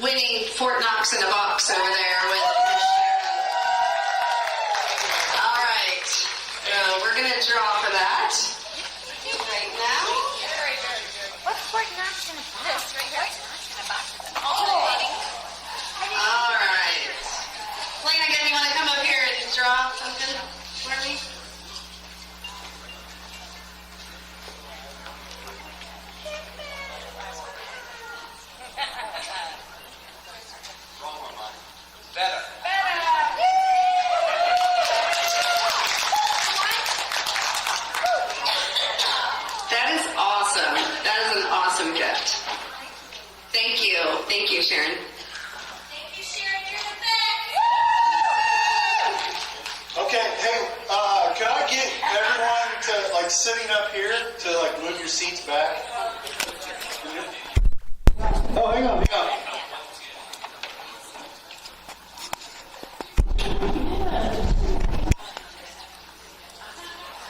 winning Fort Knox in a box over there with Miss Sharon. All right, we're going to draw for that right now. What's Fort Knox in a box? This right here. All right. Lena, again, you want to come up here and draw something for me? Better. That is awesome. That is an awesome gift. Thank you. Thank you, Sharon. Thank you, Sharon. You're the best. Okay, hey, can I get everyone to, like, sitting up here to, like, move your seats back? Oh, hang on.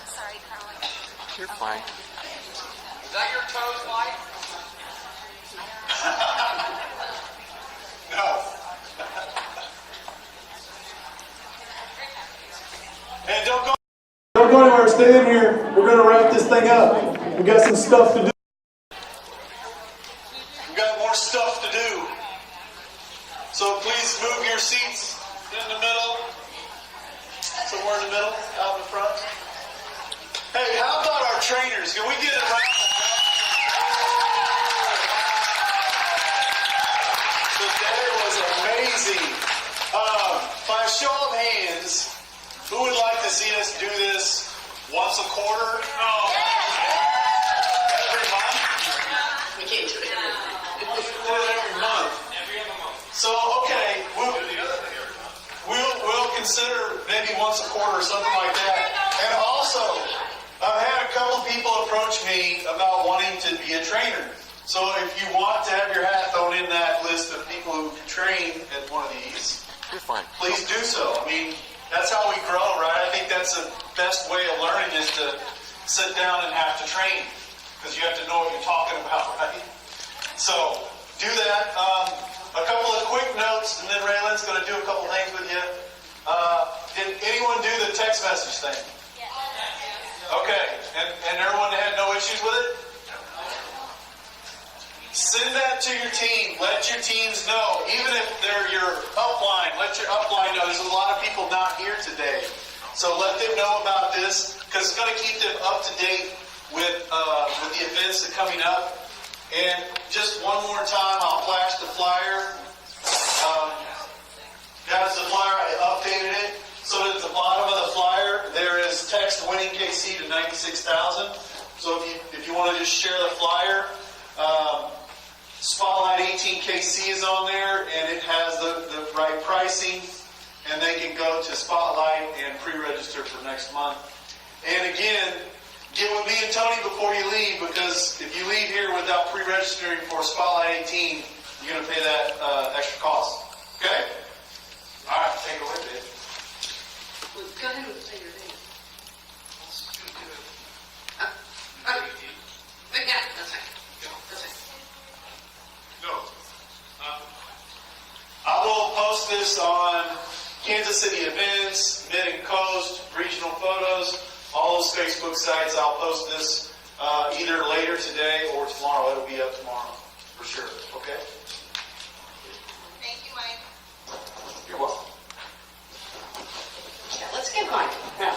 Sorry, Carly. You're fine. Is that your toes, Mike? No. Hey, don't go anywhere. Stay in here. We're going to wrap this thing up. We got some stuff to do. We got more stuff to do. So please move your seats in the middle. Somewhere in the middle, out in the front. Hey, how about our trainers? Can we get it right? Today was amazing. By a show of hands, who would like to see us do this once a quarter? Every month? We can't do it. Every month. So, okay, we'll consider maybe once a quarter or something like that. And also, I've had a couple of people approach me about wanting to be a trainer. So if you want to have your hat thrown in that list of people who can train at one of these, You're fine. please do so. I mean, that's how we grow, right? I think that's the best way of learning is to sit down and have to train. Because you have to know what you're talking about, right? So, do that. A couple of quick notes, and then Raelyn's going to do a couple things with you. Did anyone do the text message thing? Okay. And everyone had no issues with it? Send that to your team. Let your teams know. Even if they're your upline, let your upline know. There's a lot of people not here today. So let them know about this, because it's going to keep them up to date with the events that are coming up. And just one more time, I'll flash the flyer. Guys, the flyer, I updated it. So that at the bottom of the flyer, there is text winning KC to 96,000. So if you want to just share the flyer, Spotlight 18KC is on there, and it has the right pricing, and they can go to Spotlight and pre-register for next month. And again, get with me and Tony before you leave, because if you leave here without pre-registering for Spotlight 18, you're going to pay that extra cost. Okay? All right, take it away, Dave. Well, go ahead and say your name. Yeah, that's fine. That's fine. I will post this on Kansas City Events, Mid and Coast, Regional Photos, all those Facebook sites. I'll post this either later today or tomorrow. It'll be up tomorrow for sure. Okay? Thank you, Mike. You're welcome. Yeah, let's get Mike. Yeah.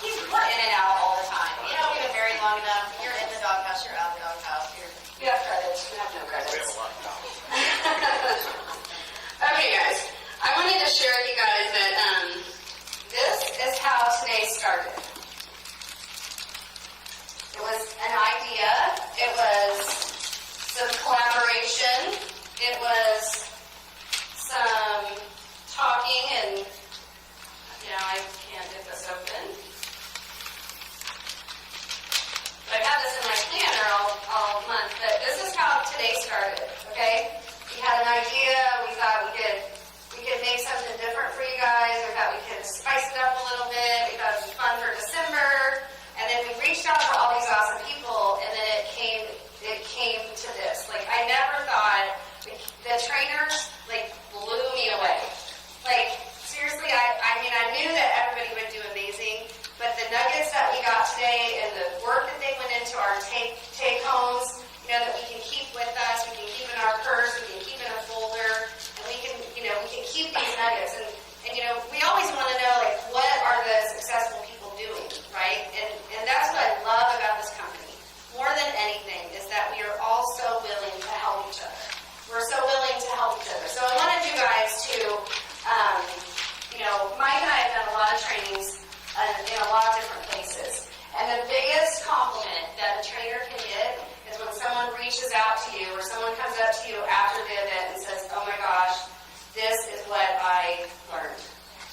He's in and out all the time. You know, we've been married long enough. You're in the doghouse, you're out of the doghouse. You have credits. You have no credits. Okay, guys. I wanted to share with you guys that this is how today started. It was an idea. It was some collaboration. It was some talking and, I can't get this open. I've had this in my planner all month, but this is how today started, okay? We had an idea. We thought we could make something different for you guys. We thought we could spice it up a little bit. We thought it would be fun for December. And then we trainer can get is when someone reaches out to you or someone comes up to you after the event and says, oh my gosh, this is what I learned.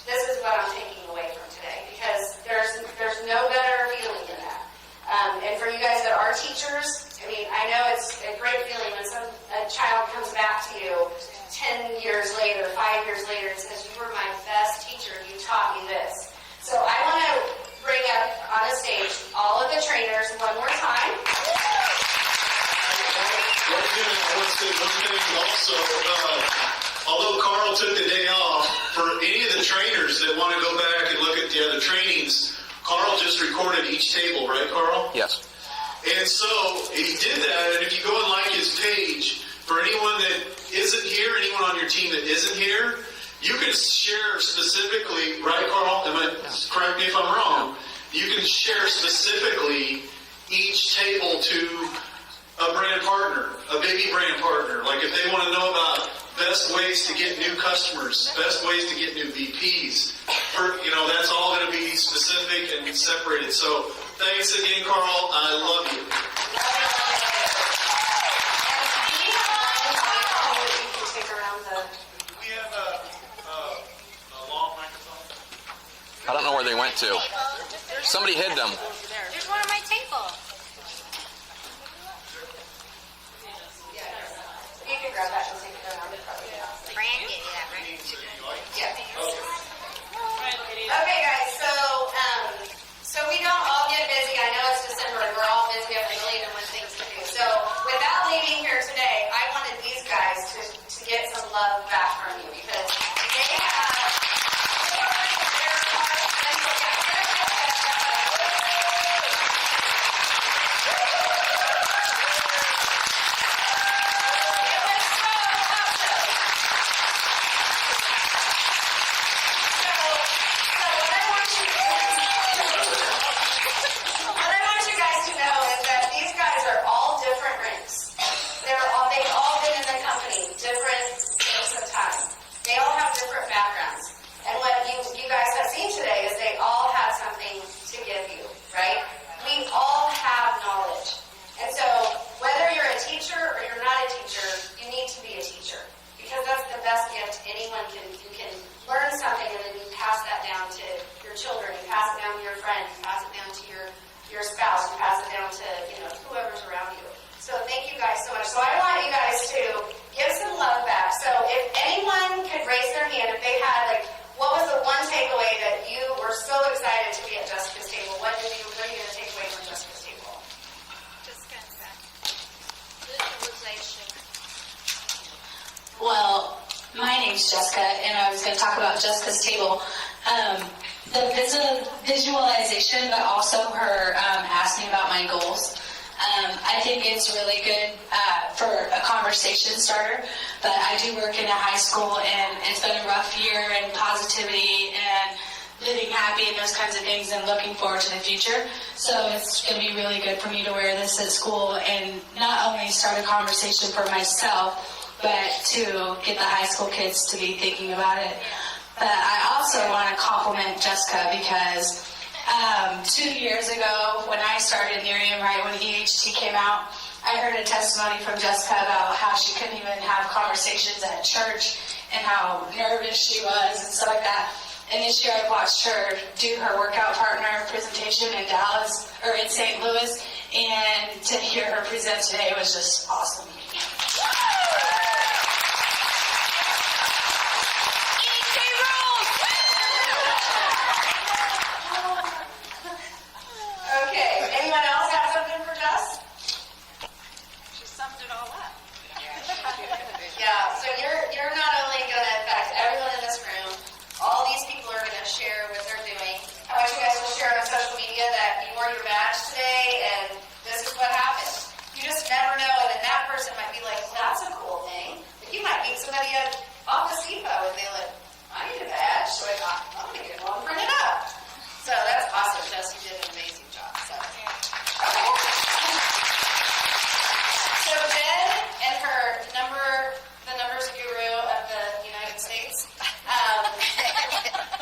This is what I'm taking away from today. Because there's no better feeling than that. And for you guys that are teachers, I mean, I know it's a great feeling when a child comes back to you 10 years later, 5 years later, and says, you were my best teacher, you taught me this. So I want to bring up on the stage all of the trainers one more time. I want to say one thing also. Although Carl took the day off, for any of the trainers that want to go back and look at the other trainings, Carl just recorded each table, right, Carl? Yes. And so he did that, and if you go and like his page, for anyone that isn't here, anyone on your team that isn't here, you can share specifically, right, Carl? Correct me if I'm wrong. You can share specifically each table to a brand partner, a baby brand partner. Like if they want to know about best ways to get new customers, best ways to get new VPs, that's all going to be specific and separated. So thanks again, Carl. I love you. We have a long microphone. I don't know where they went to. Somebody hid them. There's one on my table. You can grab that and take it around. Fran gave you that, right? Yeah. Okay, guys. So we don't all get busy. I know it's December and we're all busy. We have a million and one things to do. So without leaving here today, I wanted these guys to get some love back from you because they have. Well, my name's Jessica, and I was going to talk about Jessica's table. The visualization, but also her asking about my goals. I think it's really good for a conversation starter, but I do work in a high school, and it's been a rough year, and positivity and living happy and those kinds of things, and looking forward to the future. So it's going to be really good for me to wear this at school and not only start a conversation for myself, but to get the high school kids to be thinking about it. But I also want to compliment Jessica because 2 years ago when I started Nerium, right when EHT came out, I heard a testimony from Jessica about how she couldn't even have conversations at church and how nervous she was and stuff like that. And this year I watched her do her workout partner presentation in Dallas, or in St. Louis, and to hear her present today was just awesome. Okay, anyone else have something for Jess? She summed it all up. Yeah, so you're not only going to affect everyone in this room, all these people are going to share what they're doing. I want you guys to share on social media that you wore your badge today and this is what happened. You just never know, and then that person might be like, well, that's a cool thing. But you might meet somebody at Office Depot and they're like, I need a badge, so I thought, I'm going to get one and print it up. So that's awesome, Jess. You did an amazing job. Okay. So Jen and her the numbers guru of the United States.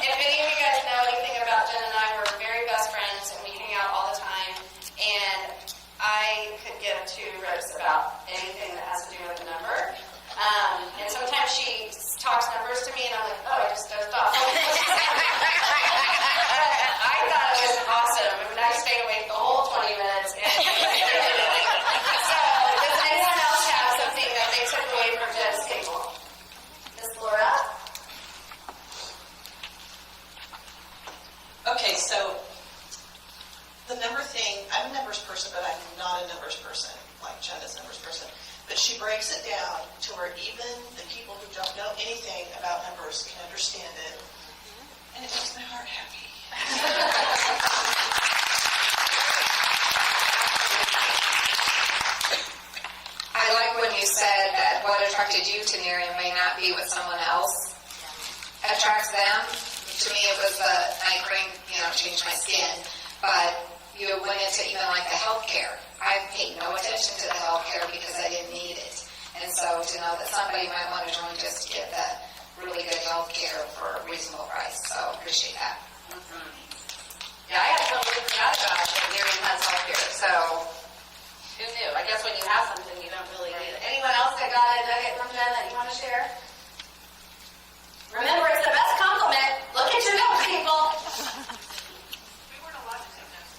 If any of you guys know anything about Jen and I, we're very best friends and we hang out all the time. And I number thing, I'm a numbers person, but I'm not a numbers person, like Jenna's a numbers person. But she breaks it down to where even the people who don't know anything about numbers can understand it. And it makes my heart happy. I like when you said that what attracted you to Nerium may not be what someone else attracts them. To me, it was the night cream, changed my skin. But you went into even like the healthcare. I paid no attention to the healthcare because I didn't need it. And so to know that somebody might want to join just to get that really good healthcare for a reasonable price. So appreciate that. Yeah, I had totally forgot about it. Nerium has healthcare, so who knew? I guess when you have something, you don't really need it. Anyone else that got a nugget from Jen that you want to share? Remember, it's the best compliment. Look at your notes, people. We weren't allowed to take notes.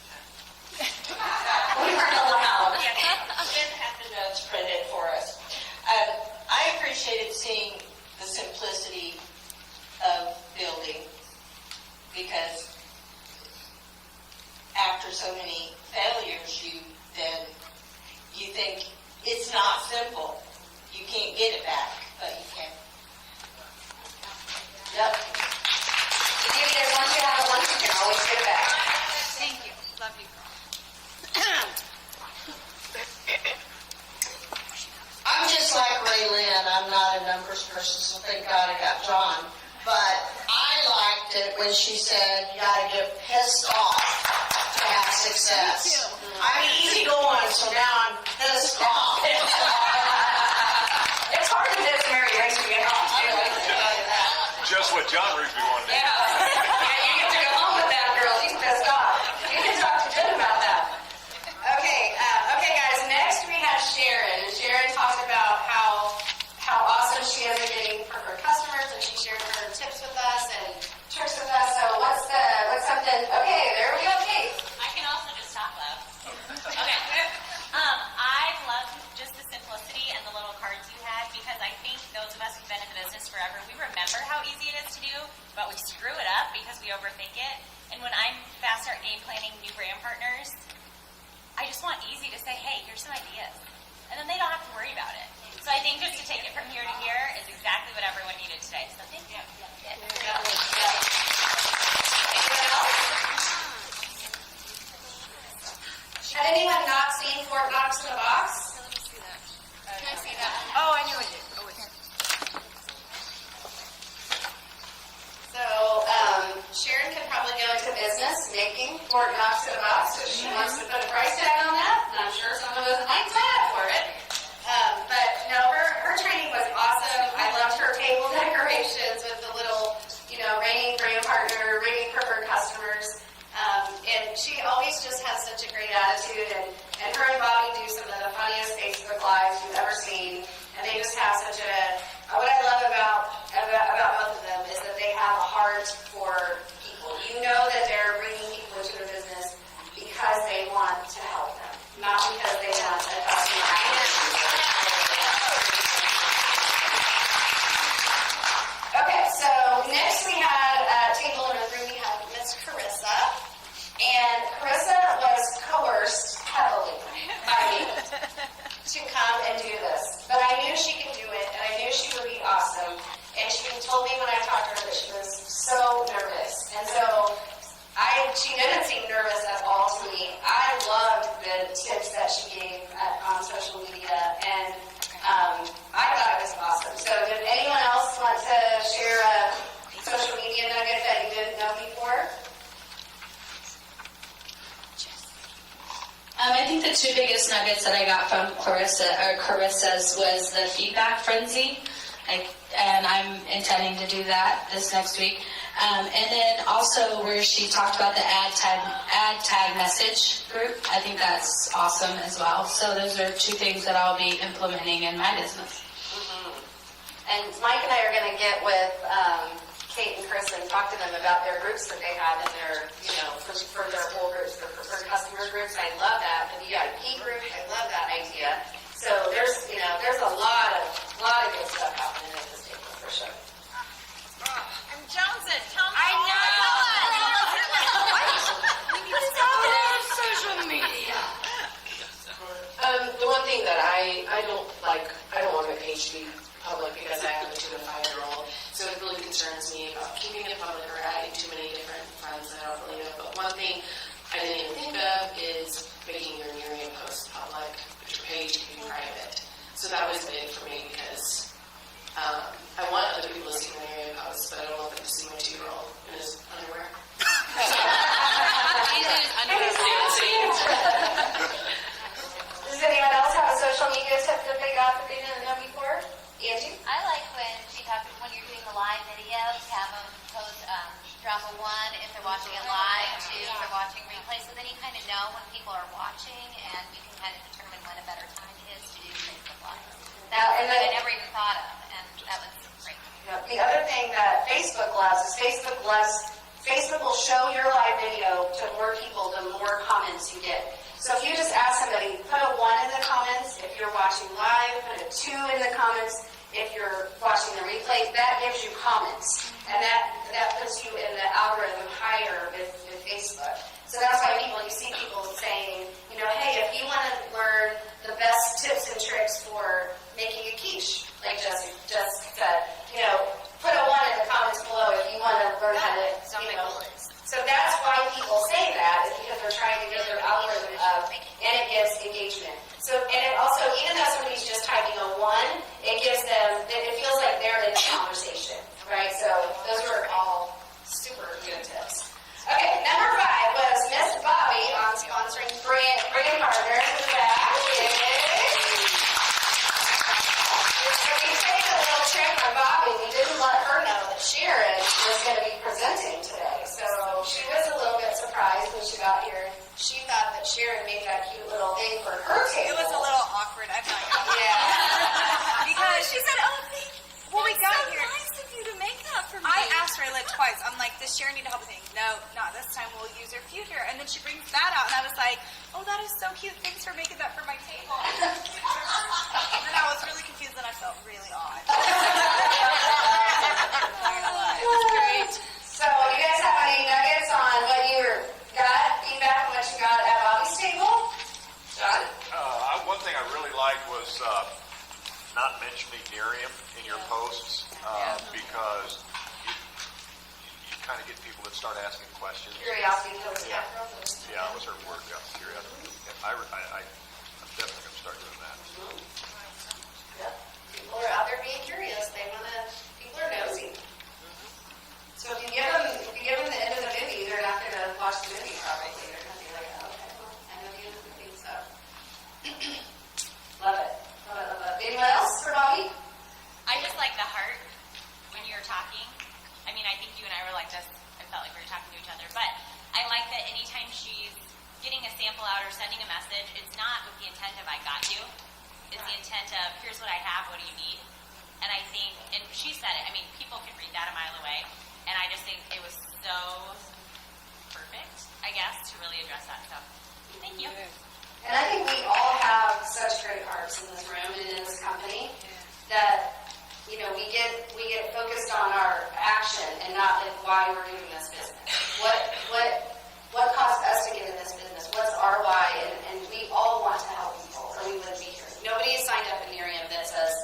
We weren't allowed. Jen had the notes printed for us. I appreciated seeing the simplicity of building because after so many failures, you think it's not simple. You can't get it back, but you can. Yep. The beauty is once you have it once, you can always get it back. Thank you. Love you. I'm just like Raelyn. I'm not a numbers person, so thank God I got John. But I liked it when she said you got to get pissed off to have success. I'm easy going, so now I'm pissed off. It's hard to miss Mary Grace to get home, too. Just what John Rigby wanted. Yeah. You get to go home with that girl. She's pissed off. You can talk to Jen about that. Okay, guys. Next we have Sharon. And Sharon talked about how awesome she is at getting for her customers, and she shared her tips with us and tricks with us. So what's something? Okay, there we go, Kate. I can also just talk loud. Okay. I love just the simplicity and the little cards you had because I think those of us who've been in the business forever, we remember how easy it is to do, but we screw it up because we overthink it. And when I'm fast start game planning new brand partners, I just want easy to say, hey, here's some ideas. And then they don't have to worry about it. So I think just to take it from here to here is exactly what everyone needed today. So thank you. Anyone else? Had anyone not seen Fort Knox in a Box? Can I see that? Oh, I knew it did. Oh, it's So, Sharon could probably go into business making Fort Knox in a Box if she wants to put a price tag on that. And I'm sure some of us might sign up for it. But no, her training was awesome. I loved her table decorations with the little, ringing brand partner, ringing preferred customers. And she always just has such a great attitude. And her and Bobby do some of the funniest Facebook Lives you've ever seen. And they just have such what I love about both of them is that they have a heart for people. You know that they're bringing people into their business because they want to help them, not because they want a customer acquisition. Okay, so next we had table number 3, we had Miss Carissa. And Carissa was coerced heavily by me to come and do this. But I knew she could do it, and I knew she would be awesome. And she told me when I talked to her that she was so nervous. And so she didn't seem nervous at all to me. I loved the tips that she gave on social media, and I thought it was awesome. So did anyone else want to share a social media nugget that you didn't know before? I think the 2 biggest nuggets that I got from Carissa's was the feedback frenzy, and I'm intending to do that this next week. And then also where she talked about the ad tag message group. I think that's awesome as well. So those are 2 things that I'll be implementing in my business. And Mike and I are going to get with Kate and Chris and talk to them about their groups that they have in their, for their whole groups, for customer groups. I love that. The VIP group, I love that idea. So there's a lot of good stuff happening at this table for sure. And Jonesy, tell me. I know. What is that? like, I don't want my page to be public because I have a 2 and 5-year-old. So it really concerns me about keeping it public or adding too many different friends that I don't really know. But one thing I didn't even think of is making your Nerium posts public, but your page can be private. So that was big for me because I want other people to see my Nerium posts, but I don't want them to see my 2-year-old in his underwear. Does anyone else have a social media tip that they got that they didn't know before? Angie? I like when you're doing the live videos, have them post, drop a 1 if they're watching it live, 2 if they're watching replay, so then you kind of know when people are watching, and you can kind of determine when a better time is to do Facebook Live. That I never even thought of, and that was great. The other thing that Facebook loves is Facebook will show your live video to more people the more comments you get. So if you just ask somebody, put a 1 in the comments if you're watching live, put a 2 in the comments if you're watching the replay, that gives you comments. And that puts you in the algorithm higher with Facebook. So that's why you see people saying, hey, if you want to learn the best tips and tricks for making a quiche, like Jess said, put a 1 in the comments below if you want to learn how to, So that's why people say that, is because they're trying to get their algorithm up, and it gives engagement. So, and it also, even though somebody's just typing a 1, it gives them, it feels like they're in the conversation, right? So those were all super good tips. Okay, number 5 was Miss Bobby on sponsoring Brand Partners in the back. So we played a little trick on Bobby. We didn't let her know that Sharon was going to be presenting today. So she was a little bit surprised when she got here. She thought that Sharon made that cute little thing for her table. It was a little awkward, I'm not gonna lie. Yeah. Because she said, well, we got here. Nice of you to make that for me. I asked Raelyn twice. I'm like, does Sharon need help with things? No, not this time. We'll use her future. And then she brings that out, and I was like, oh, that is so cute. Thanks for making that for my table. And then I was really confused, and I felt really odd. That's great. So, you guys have any nuggets on what you got, feedback on what you got at Bobby's table? John? One thing I really liked was not mentioning Nerium in your posts because you kind of get people that start asking questions. Curiosity kills the cat. Yeah, that was her word. Yeah, curiosity. I'm definitely going to start doing that. Yeah. People are out there being curious. People are nosy. So if you give them the end of the movie, they're not going to watch the movie probably. They're going to be like, oh, okay, well, I know the end of the movie, so. Love it. Anyone else for Bobby? I just like the heart when you're talking. I mean, I think you and I were like this. I felt like we were talking to each other. But I like that anytime she's getting a sample out or sending a message, it's not with the intent of I got you. It's the intent of here's what I have, what do you need? And I think, and she said it, I mean, people can read that a mile away. And I just think it was so perfect, I guess, to really address that. So, thank you. And I think we all have such great hearts in this room and in this company that, we get focused on our action and not like why we're doing this business. What caused us to get in this business? What's our why? And we all want to help people, or we wouldn't be here. Nobody has signed up in Nerium that says,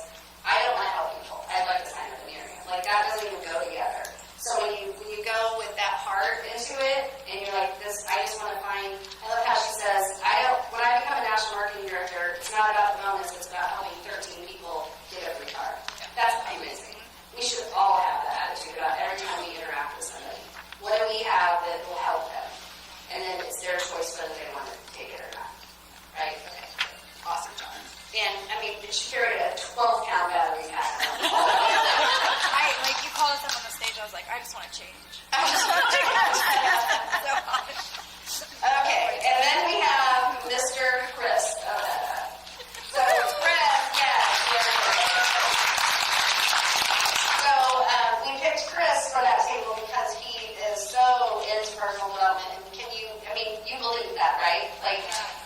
I don't want to help people. I'd like to sign up in Nerium. Like, that doesn't even go together. So when you go with that heart into it, and you're like, I just want to find, I love how she says, when I become a national marketing director, it's not about the bonus, it's about helping 13 people get a free car. That's amazing. We should all have that attitude about every time we interact with somebody. What do we have that will help them? And then it's their choice whether they want to take it or not. Right? Okay. Awesome, John. And, I mean, she carried a 12-pound battery pack. You called us up on the stage, I was like, I just want to change. Okay, and then we have Mr. Chris. So, Chris, yes. So, we picked Chris for that table because he is so into personal development. You believe that, right? Like,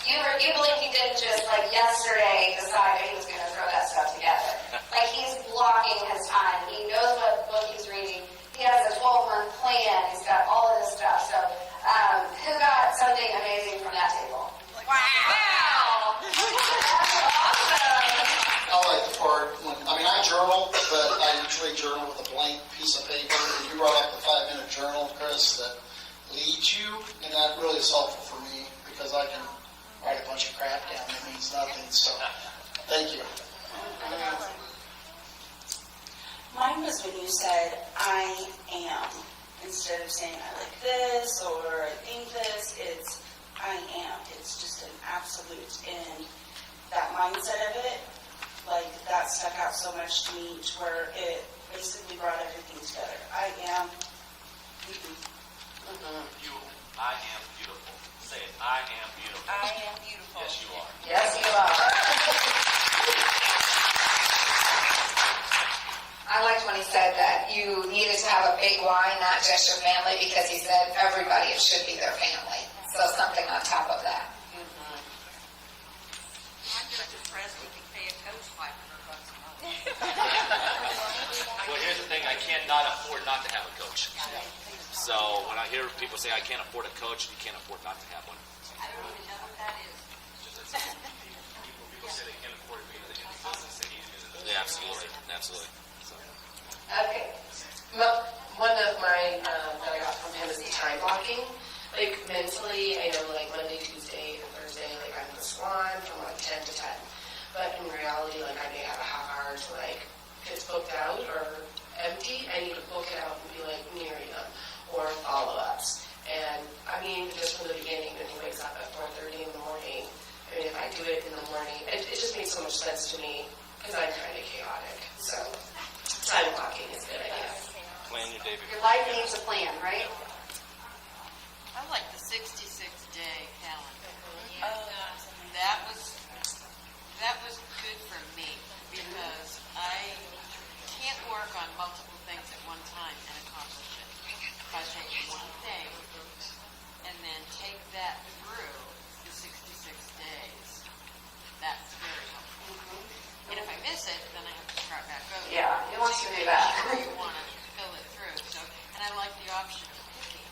you believe he didn't just, like, yesterday decide that he was going to throw that stuff together. Like, he's blocking his time. He knows what book he's reading. He has a 12-month plan. He's got all of this stuff. So, who got something amazing from that table? Wow! That's awesome. I'll piece of paper, and you brought up the 5-minute journal, Chris, that leads you, and that really is helpful for me, because I can write a bunch of crap down that means nothing, so, thank you. Mine was when you said, I am, instead of saying I like this or I think this, it's I am. It's just an absolute. And that mindset of it, like that stuck out so much to me to where it basically brought everything together. I am. I am beautiful. Say it. I am beautiful. I am beautiful. Yes, you are. Yes, you are. I liked when he said that you needed to have a big why, not just your family, because he said everybody, it should be their family. So something on top of that. I'm just impressed we can pay a coach $500 a month. Well, here's the thing. I cannot afford not to have a coach. So when I hear people say I can't afford a coach, you can't afford not to have one. I don't even know what that is. People say they can't afford to be in the business. Yeah, absolutely. Absolutely. Okay. Well, one of my that I got from him is the time blocking. Like mentally, I know like Monday, Tuesday, and Thursday, like I'm in the salon from like 10 to 10. But in reality, like I may have a half hour to like, if it's booked out or empty, I need to book it out and be like Nerium or follow-ups. And I mean, just from the beginning, when he wakes up at 4:30 in the morning, I mean, if I do it in the morning, it just makes so much sense to me because I'm kind of chaotic. So time blocking is a good idea. Plan your day. Your life needs a plan, right? I like the 66-day calendar. That was good for me because I can't work on multiple things at one time and accomplish it. If I take one thing and then take that through the 66 days, that's very helpful. And if I miss it, then I have to start back over. Yeah, he wants to do that. Sure you want to fill it through. So, and I like the option of picking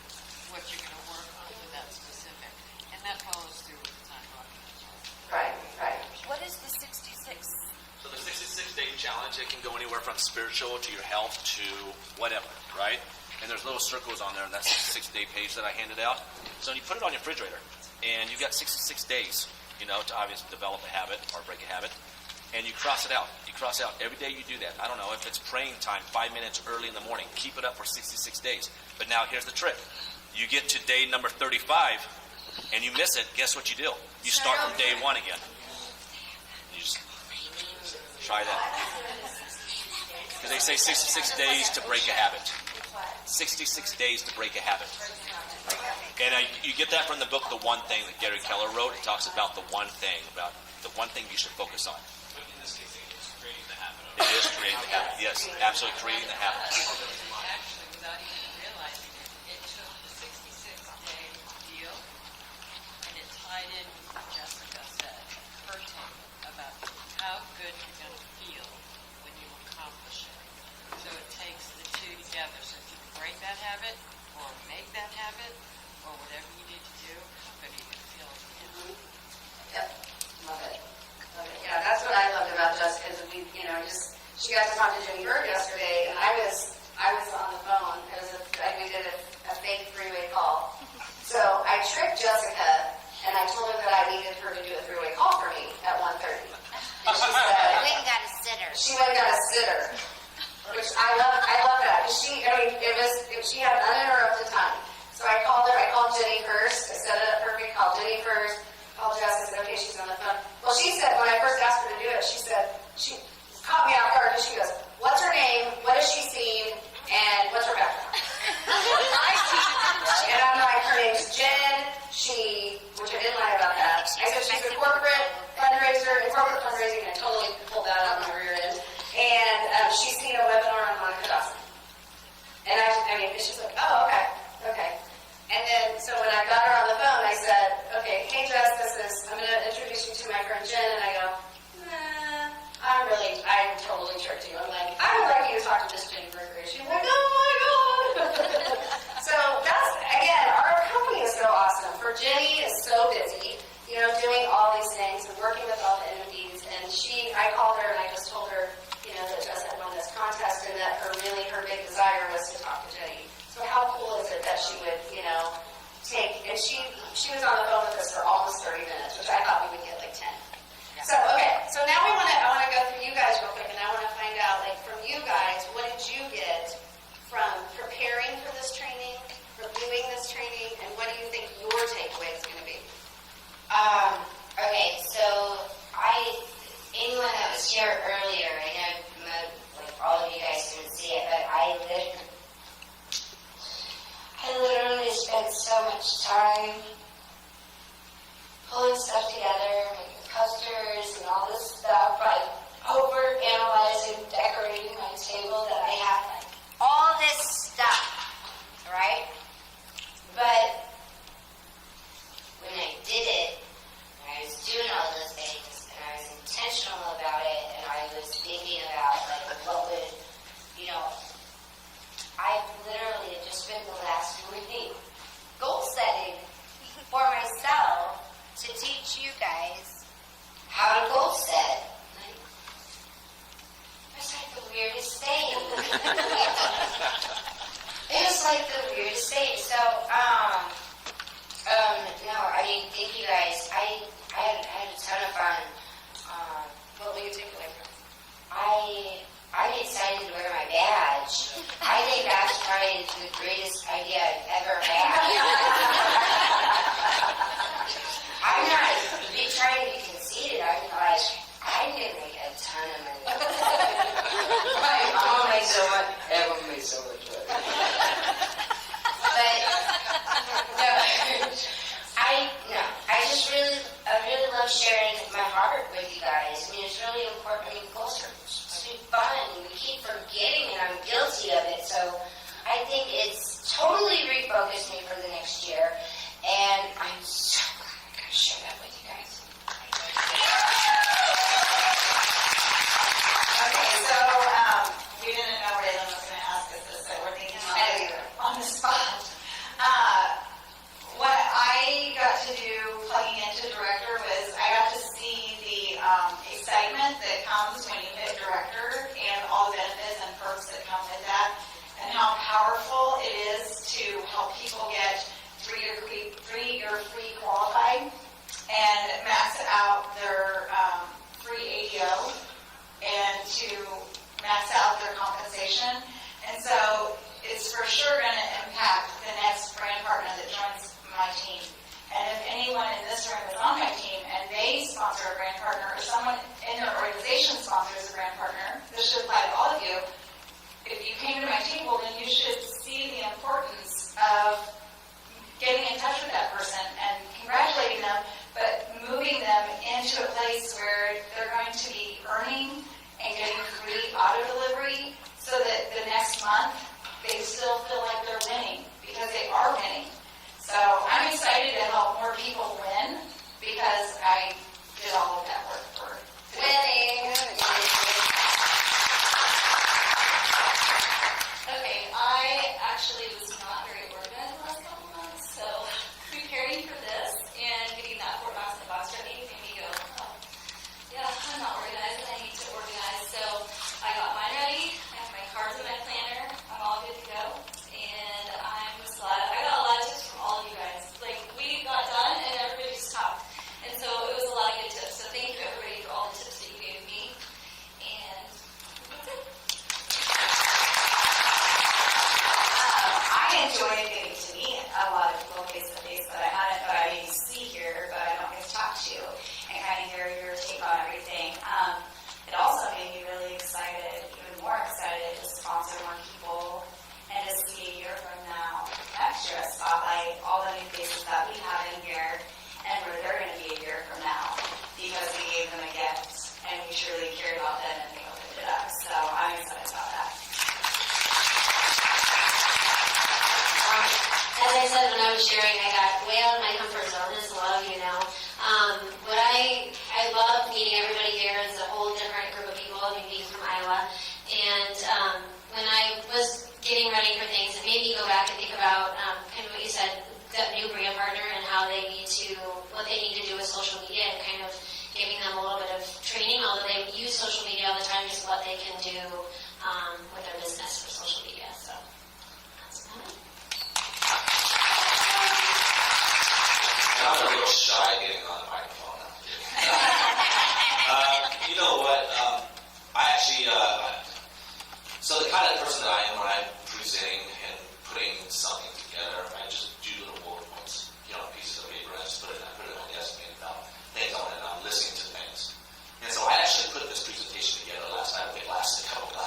what you're going to work on for that specific. And that follows through with the time blocking as well. Right, right. What is the 66? So the 66-day challenge, it can go anywhere from spiritual to your health to whatever, right? And there's little circles on there, and that's the 6-day page that I handed out. So you put it on your refrigerator, and you've got 66 days, to obviously develop a habit or break a habit. And you cross it out. You cross out every day you do that. I don't know, if it's praying time 5 minutes early in the morning, keep it up for 66 days. But now here's the trick. You get to day number 35 and you miss it, guess what you do? You start from day 1 again. You just try that. Because they say 66 days to break a habit. 66 days to break a habit. And you get that from the book, The One Thing, that Gary Keller wrote. It talks about the one thing you should focus on. It is creating the habit. Yes, absolutely creating the habit. Actually, without even realizing it took the 66-day deal and it tied in with what Jessica said, her take about how good you're going to feel when you accomplish it. So it takes the two together. So if you can break that habit or make that habit or whatever you need to do, how good are you going to feel at the end? Yep, love it. Love it. Yeah, that's what I loved about Jessica. Is she got to talk to Jenny Bird yesterday, and I was on the phone. We did a fake three-way call. So I tricked Jessica, and I told her that I needed her to do a three-way call for me at 1:30. And she said, I went and got a sitter. She went and got a sitter, which I love that. She had an uninterrupted time. So I called her. I called Jenny first. I set it up perfect. Called Jenny first. Called Jess. I said, okay, she's on the phone. Well, she said when I first asked her to do it, she said she caught me off guard because she goes, "What's her name? What has she seen? And what's her background?" And I'm like, her name's Jen. Which I didn't lie about that. I said she's a corporate fundraiser, and corporate fundraising, and I totally pulled that out of my rear end. And she's seen a webinar on Monica Dawson. And she's like, oh, okay. And then, so when I got her on the phone, I said, okay, hey Jess, I'm going to introduce you to my friend Jen. And I go, I totally tricked you. I'm like, I would like you to talk to Miss Jenny Berger. She's like, oh my God. So that's, again, our company is so awesome. For Jenny is so busy. guys how to goal set. It's like the weirdest thing. It was like the weirdest thing. So, no, I mean, thank you guys. I had a ton of fun. What will you take away from it? I'm excited to wear my badge. I think that's probably the greatest idea I've ever had. I'm not trying to be conceited. I'm like, I'm going to make a ton of money. I'm going to make so much. Everyone makes so much money. But, no, I really love sharing my heart with you guys. I mean, it's really important. I mean, goals are supposed to be fun. We keep forgetting, and I'm guilty of it. So I think it's totally refocused me for the next year. And I'm so glad I got to share that with you guys. Okay, so we didn't know Raelyn was going to ask us this, so we're thinking on the spot. What I got to do plugging into director was I got to see the excitement that comes when you hit director and all the benefits and perks that come with that, and how powerful it is to help people get 3-year free qualified and max out their free ADO and to max out their compensation. And so it's for sure going to impact the next brand partner that joins my team. And if anyone in this room is on my team and they sponsor a brand partner or someone in their organization sponsors a brand partner, this should apply to all of you. If you came to my table, then you should see the importance of getting in touch with that person and congratulating them, but moving them into a place where they're going to be earning and getting free auto delivery so that the next month they still feel like they're winning because they are winning. So I'm excited to help more people win because I did all of that work for Winning. Okay, I actually was not very organized the last couple months, so preparing for this and getting that Fort Knox box ready made me go, oh, yeah, I'm not organized and I need to organize. So I got mine ready, I have my cards in my planner, I'm all good to go, and I'm just glad. I got a lot of tips from all of you guys. Like, we got done and everybody just talked. And so it was a lot of good tips. So thank you everybody for all the tips that you gave me. And that's it. I enjoyed getting to meet a lot of people face to face that I hadn't, but I maybe see here, but I don't get to talk to, and kind of hear your take on everything. It also made me really excited, even more excited, to sponsor more people and to see a year from now, next year, spotlight all the new faces that we have in here and where they're going to be a year from now because we gave them a gift and we truly cared about them and they opened it up. So I'm excited about that. As I said when I was sharing, I got way out of my comfort zone, as a lot of you know. But I love meeting everybody here. It's a whole different group of people. I mean, being from Iowa. And when I was getting ready for things, it made me go back and think about kind of what you said, that new brand partner and how they need to, what they need to do with social media and kind of giving them a little bit of training, although they use social media all the time, just what they can do with their business for social media. So that's about it. I'm a little shy getting on the microphone now. You know what? I actually, so the kind of person that I am when I'm presenting and putting something together, I just do little bullet points, pieces of paper, and I just put it on my desk and things on it, and I'm listening to things. And so I actually put this presentation together last night. It lasted a couple of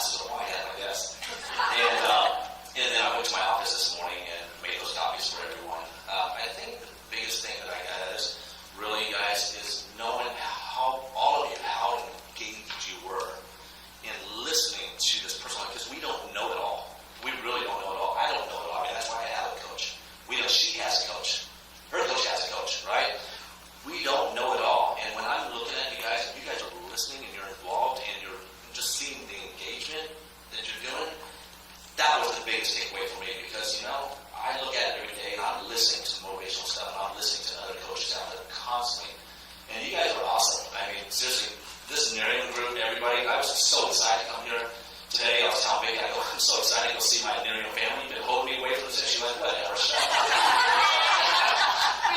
was so excited to come here today. I was telling Vicky, I go, I'm so excited to go see my Nerium family. You've been holding me away from this. She's like, whatever, shut up.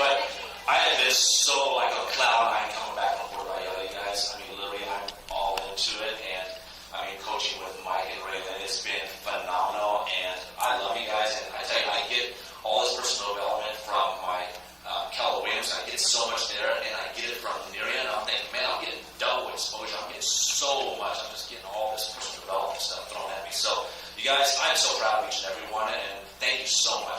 But I had been so like a cloud nine coming back on board by you guys. I mean, literally, I'm all into it. And I mean, coaching with Mike and Raelyn has been phenomenal. And I love you guys. And I tell you, I get all this personal development from my Keller Williams. I get so much there, and I get it from Nerium. I'm thinking, man, I'm getting double exposure. I'm getting so much. I'm just getting all this personal development stuff thrown at me. So, you guys, I'm so proud of each and every one, and thank you so much